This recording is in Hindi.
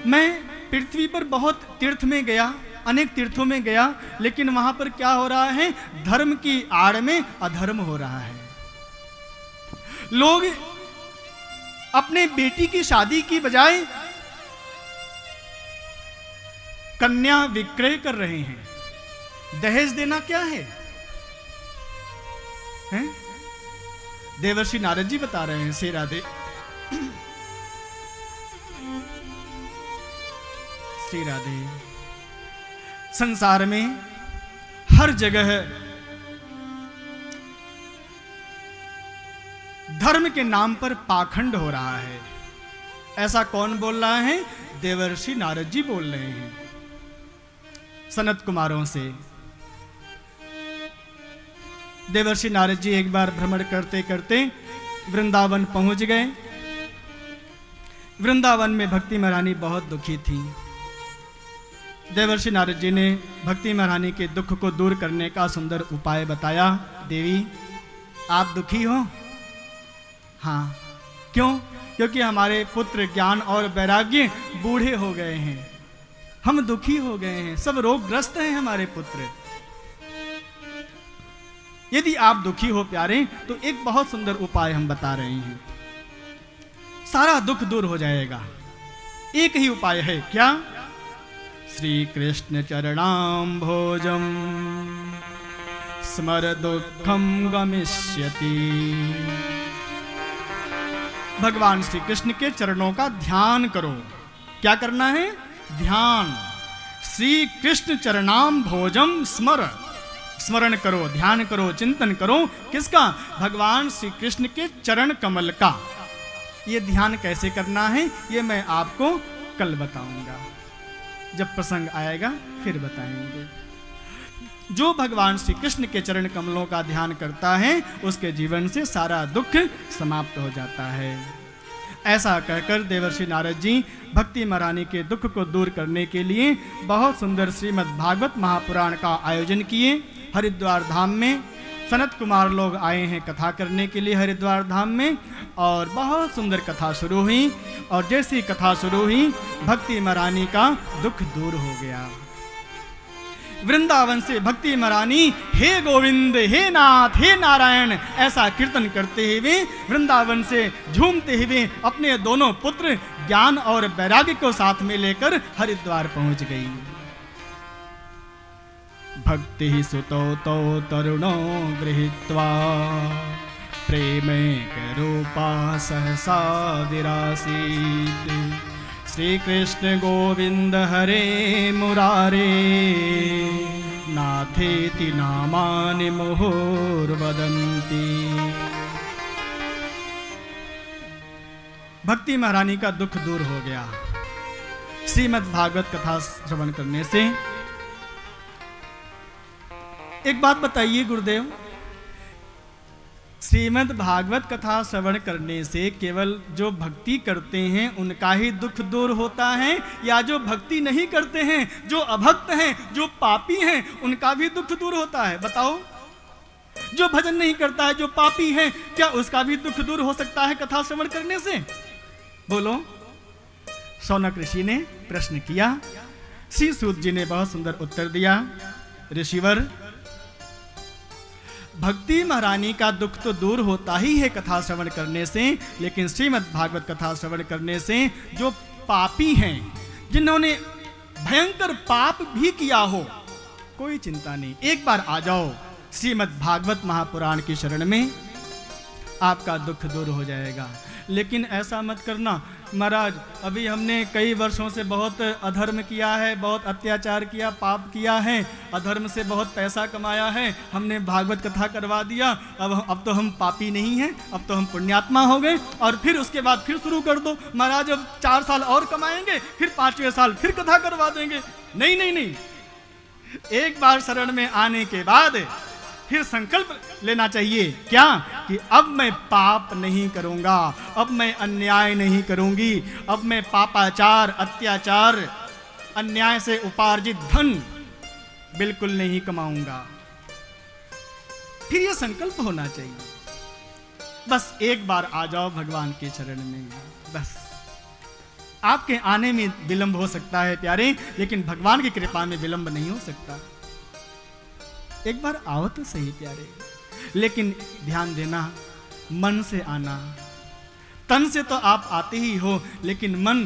मैं पृथ्वी पर बहुत तीर्थ में गया, अनेक तीर्थों में गया, लेकिन वहां पर क्या हो रहा है? धर्म की आड़ में अधर्म हो रहा है। लोग अपने बेटी की शादी की बजाय कन्या विक्रय कर रहे हैं। दहेज देना क्या है? हैं? देवर्षि नारद जी बता रहे हैं, श्री राधे श्री राधे। संसार में हर जगह धर्म के नाम पर पाखंड हो रहा है। ऐसा कौन बोल रहा है? देवर्षि नारद जी बोल रहे हैं सनत कुमारों से। देवर्षि नारद जी एक बार भ्रमण करते करते वृंदावन पहुंच गए। वृंदावन में भक्ति महारानी बहुत दुखी थी। देवर्षि नारद जी ने भक्ति महारानी के दुख को दूर करने का सुंदर उपाय बताया। देवी, आप दुखी हो? हाँ। क्यों? क्योंकि हमारे पुत्र ज्ञान और वैराग्य बूढ़े हो गए हैं, हम दुखी हो गए हैं, सब रोगग्रस्त हैं हमारे पुत्र। यदि आप दुखी हो प्यारे, तो एक बहुत सुंदर उपाय हम बता रहे हैं, सारा दुख दूर हो जाएगा। एक ही उपाय है। क्या? श्री कृष्ण चरणाम्भोजम स्मर दुखम गमिष्यति। भगवान श्री कृष्ण के चरणों का ध्यान करो। क्या करना है? ध्यान। श्री कृष्ण चरणाम्भोजम स्मर, स्मरण करो, ध्यान करो, चिंतन करो। किसका? भगवान श्री कृष्ण के चरण कमल का। ये ध्यान कैसे करना है, ये मैं आपको कल बताऊंगा, जब प्रसंग आएगा फिर बताएंगे। जो भगवान श्री कृष्ण के चरण कमलों का ध्यान करता है, उसके जीवन से सारा दुख समाप्त हो जाता है। ऐसा कहकर देवर्षि नारद जी भक्ति महारानी के दुख को दूर करने के लिए बहुत सुंदर श्रीमद् भागवत महापुराण का आयोजन किए। हरिद्वार धाम में सनत कुमार लोग आए हैं कथा करने के लिए हरिद्वार धाम में, और बहुत सुंदर कथा शुरू हुई। और जैसी कथा शुरू हुई, भक्ति महारानी का दुख दूर हो गया। वृंदावन से भक्ति महारानी हे गोविंद, हे नाथ, हे नारायण ऐसा कीर्तन करते हुए वृंदावन से झूमते हुए अपने दोनों पुत्र ज्ञान और वैराग्य को साथ में लेकर हरिद्वार पहुंच गई। भक्ति सुतो तो तरुणो गृहीत्वा प्रेमे रूपा सहसा विरासीत्। श्री कृष्ण गोविंद हरे मुरारे नाथेति नामानि मुहुर्वदन्ति। भक्ति महारानी का दुख दूर हो गया श्रीमद् भागवत कथा श्रवण करने से। एक बात बताइए गुरुदेव, श्रीमद् भागवत कथा श्रवण करने से केवल जो भक्ति करते हैं उनका ही दुख दूर होता है, या जो भक्ति नहीं करते हैं, जो अभक्त हैं, जो पापी हैं, उनका भी दुख दूर होता है? बताओ। जो भजन नहीं करता है, जो पापी है, क्या उसका भी दुख दूर हो सकता है कथा श्रवण करने से? बोलो। शौनक ऋषि ने प्रश्न किया। श्री सूत जी ने बहुत सुंदर उत्तर दिया। ऋषिवर, भक्ति महारानी का दुख तो दूर होता ही है कथा श्रवण करने से, लेकिन श्रीमद् भागवत कथा श्रवण करने से जो पापी हैं, जिन्होंने भयंकर पाप भी किया हो, कोई चिंता नहीं, एक बार आ जाओ श्रीमद् भागवत महापुराण की शरण में, आपका दुख दूर हो जाएगा। लेकिन ऐसा मत करना महाराज, अभी हमने कई वर्षों से बहुत अधर्म किया है, बहुत अत्याचार किया, पाप किया है, अधर्म से बहुत पैसा कमाया है, हमने भागवत कथा करवा दिया, अब तो हम पापी नहीं हैं, अब तो हम पुण्यात्मा हो गए, और फिर उसके बाद फिर शुरू कर दो महाराज, अब 4 साल और कमाएंगे, फिर 5वें साल फिर कथा करवा देंगे। नहीं नहीं नहीं, एक बार शरण में आने के बाद फिर संकल्प लेना चाहिए। क्या? कि अब मैं पाप नहीं करूंगा, अब मैं अन्याय नहीं करूंगी, अब मैं पापाचार, अत्याचार, अन्याय से उपार्जित धन बिल्कुल नहीं कमाऊंगा। फिर यह संकल्प होना चाहिए। बस एक बार आ जाओ भगवान के चरण में, बस आपके आने में विलंब हो सकता है प्यारे, लेकिन भगवान की कृपा में विलंब नहीं हो सकता। एक बार आओ तो सही प्यारे, लेकिन ध्यान देना, मन से आना। तन से तो आप आते ही हो, लेकिन मन